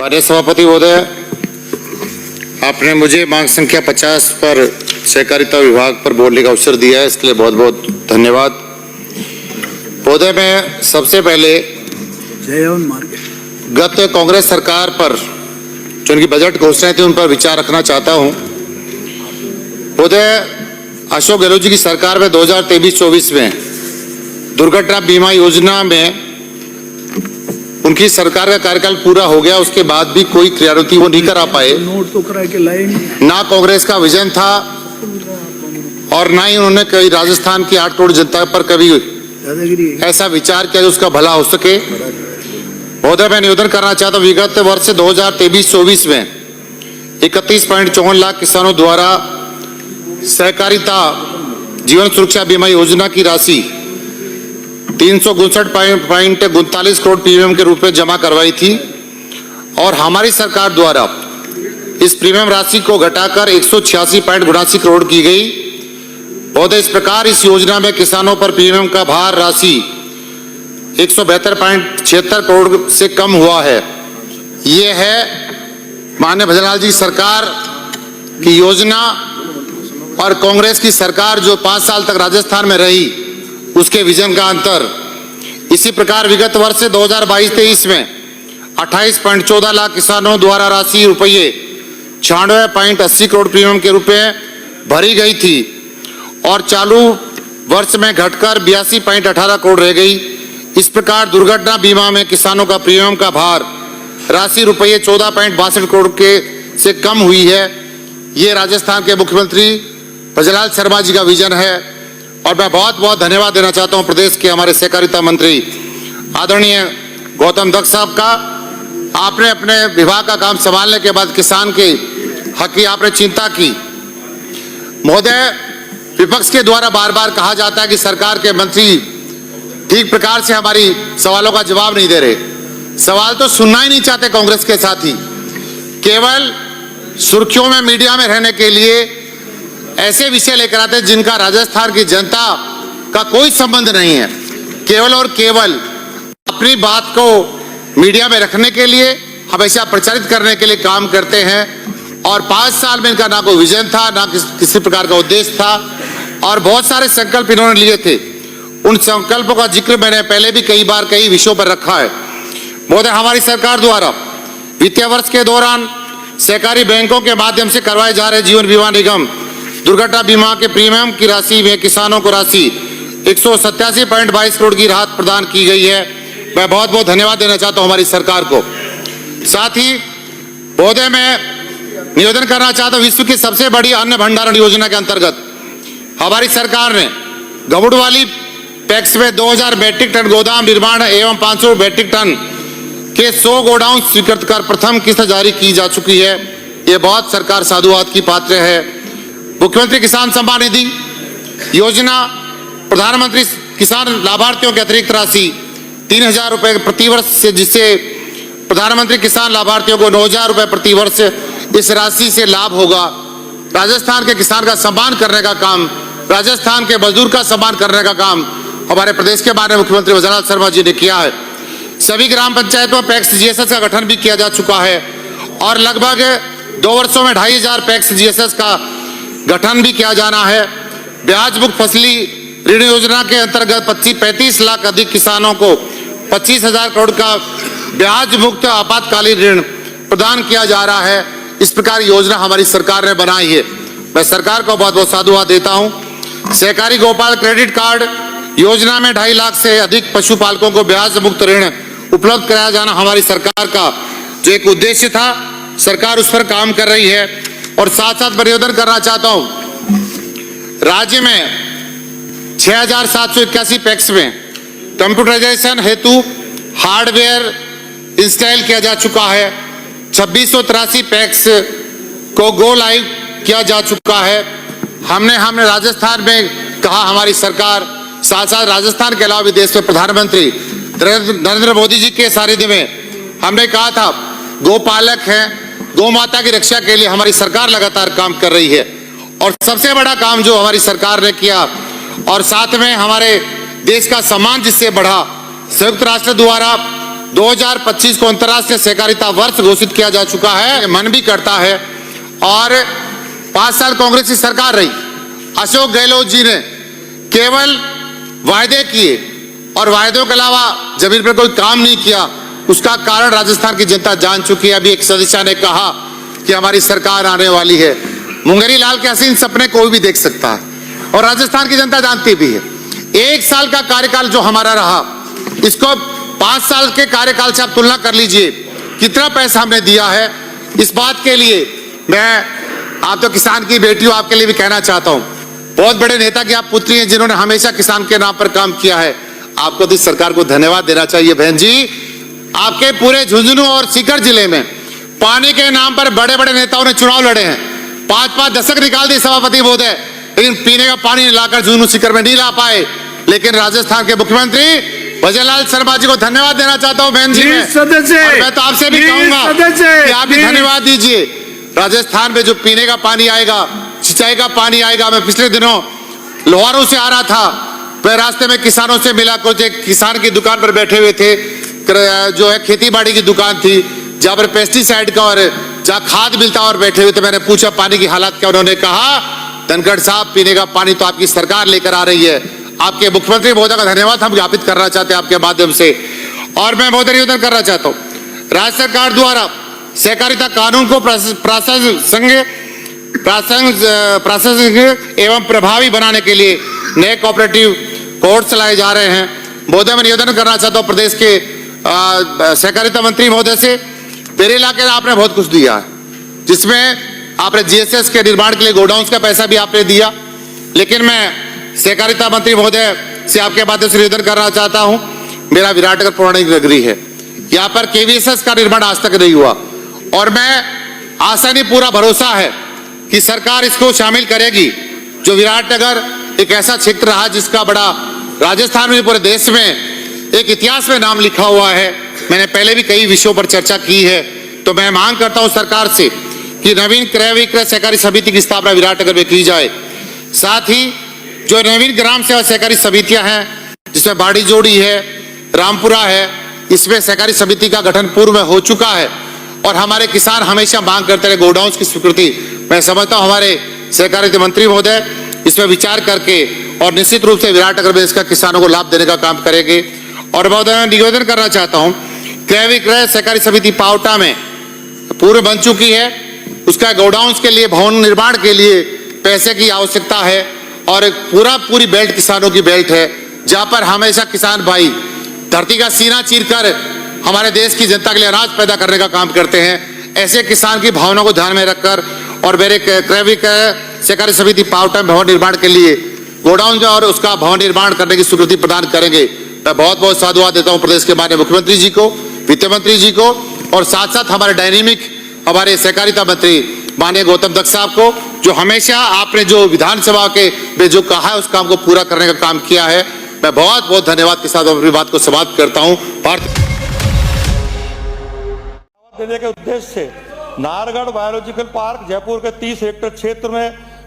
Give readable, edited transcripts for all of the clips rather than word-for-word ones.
माननीय सभापति महोदय, आपने मुझे मांग संख्या 50 पर सहकारिता विभाग पर बोलने का अवसर दिया है, इसके लिए बहुत बहुत धन्यवाद। महोदय, मैं सबसे पहले गत कांग्रेस सरकार पर जो उनकी बजट घोषणाएं थी उन पर विचार रखना चाहता हूं। महोदय, अशोक गहलोत जी की सरकार में 2023-24 में दुर्घटना बीमा योजना में उनकी सरकार का कार्यकाल पूरा हो गया, उसके बाद भी कोई क्रियान्वित वो नहीं करा पाए। नोट तो करा के लाए नहीं। ना कांग्रेस का विजन था और ना ही उन्होंने कभी राजस्थान की 8 करोड़ जनता पर कभी ऐसा विचार किया जो उसका भला हो सके। महोदय, मैं निवेदन करना चाहता हूँ, विगत वर्ष 2023-24 में 31.54 लाख किसानों द्वारा सहकारिता जीवन सुरक्षा बीमा योजना की राशि 359.39 करोड़ प्रीमियम के रूप में जमा करवाई थी और हमारी सरकार द्वारा इस प्रीमियम राशि को घटाकर 186.82 करोड़ की गई। महोदय, इस प्रकार इस योजना में किसानों पर प्रीमियम का भार राशि 172.76 करोड़ से कम हुआ है। ये है माननीय भजनलाल जी सरकार की योजना और कांग्रेस की सरकार जो 5 साल तक राजस्थान में रही उसके विजन का अंतर। इसी प्रकार विगत वर्ष 2022-23 में 28.14 लाख किसानों द्वारा राशि रुपये 96.80 करोड़ प्रीमियम के रूप में भरी गई थी और चालू वर्ष में घटकर 82.18 करोड़ रह गई। इस प्रकार दुर्घटना बीमा में किसानों का प्रीमियम का भार राशि रुपये 14.62 करोड़ के से कम हुई है। ये राजस्थान के मुख्यमंत्री भजनलाल शर्मा जी का विजन है और मैं बहुत बहुत धन्यवाद देना चाहता हूं प्रदेश के हमारे सहकारिता मंत्री आदरणीय गौतम दत्त साहब का। आपने अपने विभाग का काम संभालने के बाद किसान के हक की आपने चिंता की। महोदय, विपक्ष के द्वारा बार बार कहा जाता है कि सरकार के मंत्री ठीक प्रकार से हमारी सवालों का जवाब नहीं दे रहे। सवाल तो सुनना ही नहीं चाहते कांग्रेस के साथी, केवल सुर्खियों में मीडिया में रहने के लिए ऐसे विषय लेकर आते हैं जिनका राजस्थान की जनता का कोई संबंध नहीं है। केवल और केवल अपनी बात को मीडिया में रखने के लिए, हमेशा प्रचारित करने के लिए काम करते हैं और 5 साल में इनका ना कोई विजन था, ना किसी प्रकार का उद्देश्य था और बहुत सारे संकल्प इन्होंने लिए थे। उन संकल्पों का जिक्र मैंने पहले भी कई बार कई विषयों पर रखा है। महोदय, हमारी सरकार द्वारा वित्तीय वर्ष के दौरान सहकारी बैंकों के माध्यम से करवाए जा रहे जीवन बीमा निगम दुर्घटना बीमा के प्रीमियम की राशि में किसानों को राशि 187.22 करोड़ की राहत प्रदान की गई है। मैं बहुत बहुत धन्यवाद देना चाहता हूं हमारी सरकार को। साथ ही महोदय, मैं निवेदन करना चाहता हूं, विश्व की सबसे बड़ी अन्न भंडारण योजना के अंतर्गत हमारी सरकार ने गबुड़वाली पैक्स में 2000 मैट्रिक टन गोदाम निर्माण एवं 500 मैट्रिक टन के 100 गोडाउन स्वीकृत कर प्रथम किस्त जारी की जा चुकी है। ये बहुत सरकार साधुवाद की पात्र है। मुख्यमंत्री किसान सम्मान निधि योजना, प्रधानमंत्री किसान लाभार्थियों की अतिरिक्त राशि 3000 रुपए प्रति वर्ष से, जिससे प्रधानमंत्री किसान लाभार्थियों को 9000 रुपए प्रति वर्ष इस राशि से लाभ होगा। राजस्थान के किसान का सम्मान करने का काम, राजस्थान के मजदूर का सम्मान करने का काम हमारे प्रदेश के माननीय मुख्यमंत्री भजनलाल शर्मा जी ने किया है। सभी ग्राम पंचायतों में पैक्स जीएसएस का गठन भी किया जा चुका है और लगभग 2 वर्षों में 2500 पैक्स जीएसएस का गठन भी किया जाना है। ब्याज मुक्त फसली ऋण योजना के अंतर्गत 35 लाख अधिक किसानों को 25,000 करोड़ का ब्याज मुक्त आपातकालीन ऋण प्रदान किया जा रहा है। इस प्रकार योजना हमारी सरकार ने बनाई है। मैं सरकार को बहुत बहुत साधुवाद देता हूं। सहकारी गोपाल क्रेडिट कार्ड योजना में 2.5 लाख से अधिक पशुपालकों को ब्याज मुक्त ऋण उपलब्ध कराया जाना हमारी सरकार का जो एक उद्देश्य था, सरकार उस पर काम कर रही है। और साथ साथ निवेदन करना चाहता हूं, राज्य में 6781 पैक्स में कंप्यूटराइजेशन हेतु हार्डवेयर इंस्टॉल किया जा चुका है। 2683 पैक्स को गो लाइव किया जा चुका है। हमने राजस्थान में कहा, हमारी सरकार साथ साथ राजस्थान के अलावा विदेश में प्रधानमंत्री नरेंद्र मोदी जी के सानिध्य में हमने कहा था, गोपालक हैं, गौ माता की रक्षा के लिए हमारी सरकार लगातार काम कर रही है। और सबसे बड़ा काम जो हमारी सरकार ने किया और साथ में हमारे देश का सम्मान जिससे बढ़ा, संयुक्त राष्ट्र द्वारा 2025 को अंतर्राष्ट्रीय सहकारिता वर्ष घोषित किया जा चुका है, मन भी करता है। और 5 साल कांग्रेस की सरकार रही, अशोक गहलोत जी ने केवल वायदे किए और वायदों के अलावा जमीन पर कोई काम नहीं किया। उसका कारण राजस्थान की जनता जान चुकी है। अभी एक सदस्य ने कहा कि हमारी सरकार आने वाली है। मुंगेरी लाल के हसीन सपने कोई भी देख सकता है और राजस्थान की जनता जानती भी है। 1 साल का कार्यकाल जो हमारा रहा, इसको 5 साल के कार्यकाल से आप तुलना कर लीजिए, कितना पैसा हमने दिया है। इस बात के लिए मैं, आप तो किसान की बेटी हो, आपके लिए भी कहना चाहता हूं, बहुत बड़े नेता की आप पुत्री हैं जिन्होंने हमेशा किसान के नाम पर काम किया है। आपको तो इस सरकार को धन्यवाद देना चाहिए बहन जी। आपके पूरे झुंझुनू और सीकर जिले में पानी के नाम पर बड़े बड़े नेताओं ने चुनाव लड़े हैं, 5-5 दशक निकाल दिए सभापति महोदय, लेकिन पीने का पानी लाकर झुंझुनू सीकर में नहीं ला पाए। लेकिन राजस्थान के मुख्यमंत्री भजनलाल शर्मा जी को धन्यवाद देना चाहता हूं बहन जी। मैं तो आपसे भी कहूंगा कि आप भी धन्यवाद दीजिए। राजस्थान में जो पीने का पानी आएगा, सिंचाई का पानी आएगा। मैं पिछले दिनों लोहारों से आ रहा था, मैं रास्ते में किसानों से मिला, कुछ एक किसान की दुकान पर बैठे हुए थे, जो है खेती बाड़ी की दुकान थी, जहां पर पेस्टिसाइड का और जहां खाद मिलता और बैठे हुए थे। मैंने पूछा पानी की हालत क्या, उन्होंने कहा धनखड़ साहब पीने का पानी तो आपकी सरकार लेकर आ रही है। आपके मुख्यमंत्री महोदय का धन्यवाद हम ज्ञापित करना चाहते हैं आपके माध्यम से। और मैं महोदय निवेदन करना चाहता हूं, राज्य सरकार द्वारा सहकारिता कानून को प्रासंगिक एवं प्रभावी बनाने के लिए नए कोऑपरेटिव कोड चलाए जा रहे हैं। महोदय मैं निवेदन करना चाहता हूं प्रदेश के सहकारिता मंत्री महोदय से, मेरे इलाके में आपने बहुत कुछ दिया है, जिसमें आपने जीएसएस के निर्माण के लिए गोडाउन्स का पैसा भी आपने दिया। लेकिन मैं सहकारिता मंत्री महोदय से आपके माध्यम से निवेदन करना चाहता हूं, मेरा विराटनगर पौराणिक नगरी है, यहाँ पर केवीएसएस का निर्माण आज तक नहीं हुआ और मैं आशा नहीं पूरा भरोसा है कि सरकार इसको शामिल करेगी। जो विराटनगर एक ऐसा क्षेत्र रहा जिसका बड़ा राजस्थान में, पूरे देश में एक इतिहास में नाम लिखा हुआ है। मैंने पहले भी कई विषयों पर चर्चा की है। तो मैं मांग करता हूं सरकार से कि नवीन क्रय विक्रय सहकारी समिति की स्थापना विराटनगर में की जाए। साथ ही जो नवीन ग्राम सेवा सहकारी समितियां हैं, जिसमें बाड़ी जोड़ी है, रामपुरा है, इसमें सहकारी समिति का गठन पूर्व में हो चुका है और हमारे किसान हमेशा मांग करते रहे गोडाउन की स्वीकृति। मैं समझता हूं हमारे सहकारिता मंत्री महोदय इसमें विचार करके और निश्चित रूप से विराटनगर में इसका किसानों को लाभ देने का काम करेंगे। और महोदय मैं निवेदन करना चाहता हूं, क्रय विक्रय सहकारी समिति पावटा में पूर्व बन चुकी है, उसका गोडाउन के लिए, भवन निर्माण के लिए पैसे की आवश्यकता है और एक पूरी बेल्ट किसानों की बेल्ट है, जहां पर हमेशा किसान भाई धरती का सीना चीरकर हमारे देश की जनता के लिए अनाज पैदा करने का काम करते हैं। ऐसे किसान की भावना को ध्यान में रखकर और मेरे क्रय विक्रय सहकारी समिति पावटा में भवन निर्माण के लिए गोडाउन और उसका भवन निर्माण करने की स्वीकृति प्रदान करेंगे। मैं बहुत बहुत साधुवाद देता हूं प्रदेश के माननीय मुख्यमंत्री जी को, वित्त मंत्री जी को और साथ साथ हमारे डायनेमिक हमारे सहकारिता मंत्री माननीय गौतम दत्त साहब को, जो हमेशा आपने जो विधानसभा के में जो कहा है उस काम को पूरा करने का काम किया है। मैं बहुत बहुत धन्यवाद के साथ अपनी बात को समाप्त करता हूं। देने के उद्देश्य से नाहरगढ़ बायोलॉजिकल पार्क जयपुर के 30 हेक्टेयर क्षेत्र में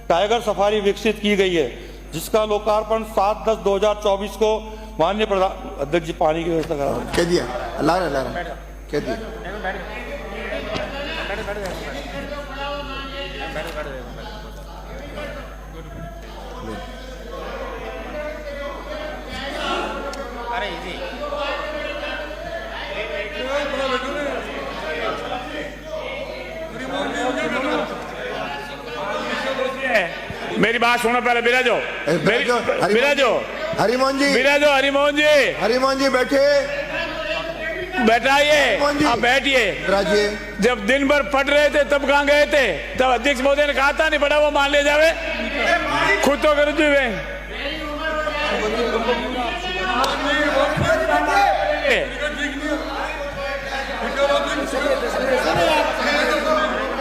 टाइगर सफारी विकसित की गई है, जिसका लोकार्पण 7/10/2024 को माननीय प्रधान अध्यक्ष जी पानी की व्यवस्था करा कह दिया कह दिया। मेरी बात सुनो पहले, बिराजो हरिमोहन जी बैठे, बैठाइए, आप बैठिए। जब दिन भर पढ़ रहे थे तब कहाँ गए थे? तब अध्यक्ष महोदय ने कहा था नहीं पढ़ा वो मान ले जावे, खुद तो करो जी वे।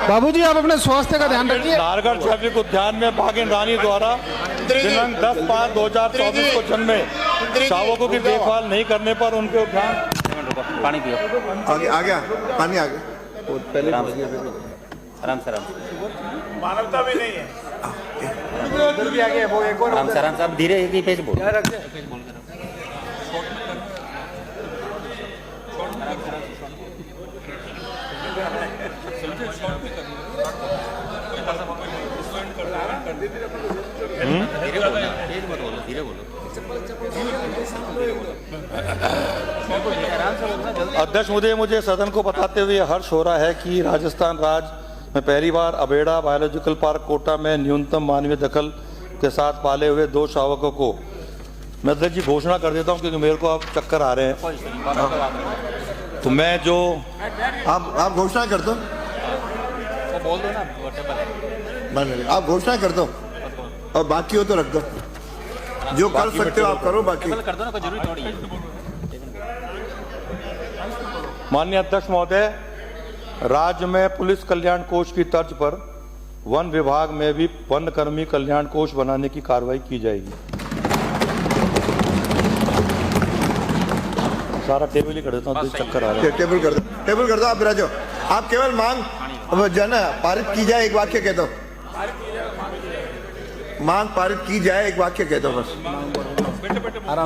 बाबूजी आप अपने स्वास्थ्य का ध्यान रखिए। नाहरगढ़ जैविक उद्यान में बाघिन रानी द्वारा दिनांक 10/5/2024 को जन्मे शावकों की देखभाल नहीं करने पर उनके उद्यान पानी पियो, आ गया पानी आ गया। आराम से मानवता भी नहीं है, आराम से धीरे पेज बोल। अध्यक्ष महोदय, मुझे सदन को बताते हुए हर्ष हो रहा है कि राजस्थान राज्य में पहली बार अबेड़ा बायोलॉजिकल पार्क कोटा में न्यूनतम मानवीय दखल के साथ पाले हुए 2 शावकों को मैं अध्यक्ष जी घोषणा कर देता हूं, क्योंकि मेरे को अब चक्कर आ रहे हैं। तो मैं जो आप घोषणा कर दो, बोल दो ना, आप घोषणा कर दो और बाकी हो तो रख दो, जो कर सकते हो आप करो, बाकी कर दो ना, कोई जरूरी थोड़ी है। माननीय अध्यक्ष महोदय, राज्य में पुलिस कल्याण कोष की तर्ज पर वन विभाग में भी वन कर्मी कल्याण कोष बनाने की कार्रवाई की जाएगी। सारा टेबल ही कर देता हूँ, चक्कर आ रहा है। टेबल कर दो आप राजो, आप केवल मांग जो ना पारित की जाए, एक वाक्य कह दो, मांग पारित की जाए, एक वाक्य कह दो बस,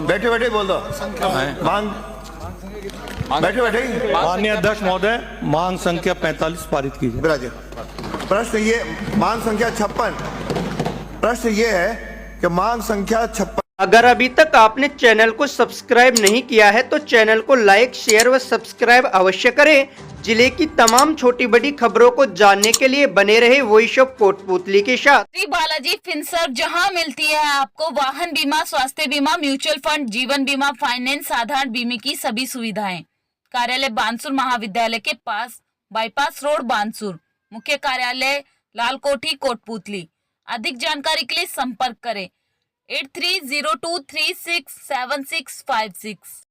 बैठे बैठे बोल दो, मांग बैठे बैठे। माननीय अध्यक्ष महोदय, मांग संख्या 45 पारित की जाए। प्रश्न ये मांग संख्या 56, प्रश्न ये है कि मांग संख्या 56। अगर अभी तक आपने चैनल को सब्सक्राइब नहीं किया है तो चैनल को लाइक, शेयर व सब्सक्राइब अवश्य करें। जिले की तमाम छोटी बड़ी खबरों को जानने के लिए बने रहे वॉइस ऑफ कोटपुतली के साथ। श्री बालाजी फिनसर्व, जहां मिलती है आपको वाहन बीमा, स्वास्थ्य बीमा, म्यूचुअल फंड, जीवन बीमा, फाइनेंस, साधारण बीमे की सभी सुविधाएं। कार्यालय बानसूर महाविद्यालय के पास, बाईपास रोड, बानसूर। मुख्य कार्यालय लालकोठी, कोटपुतली। अधिक जानकारी के लिए संपर्क करें 8302367656।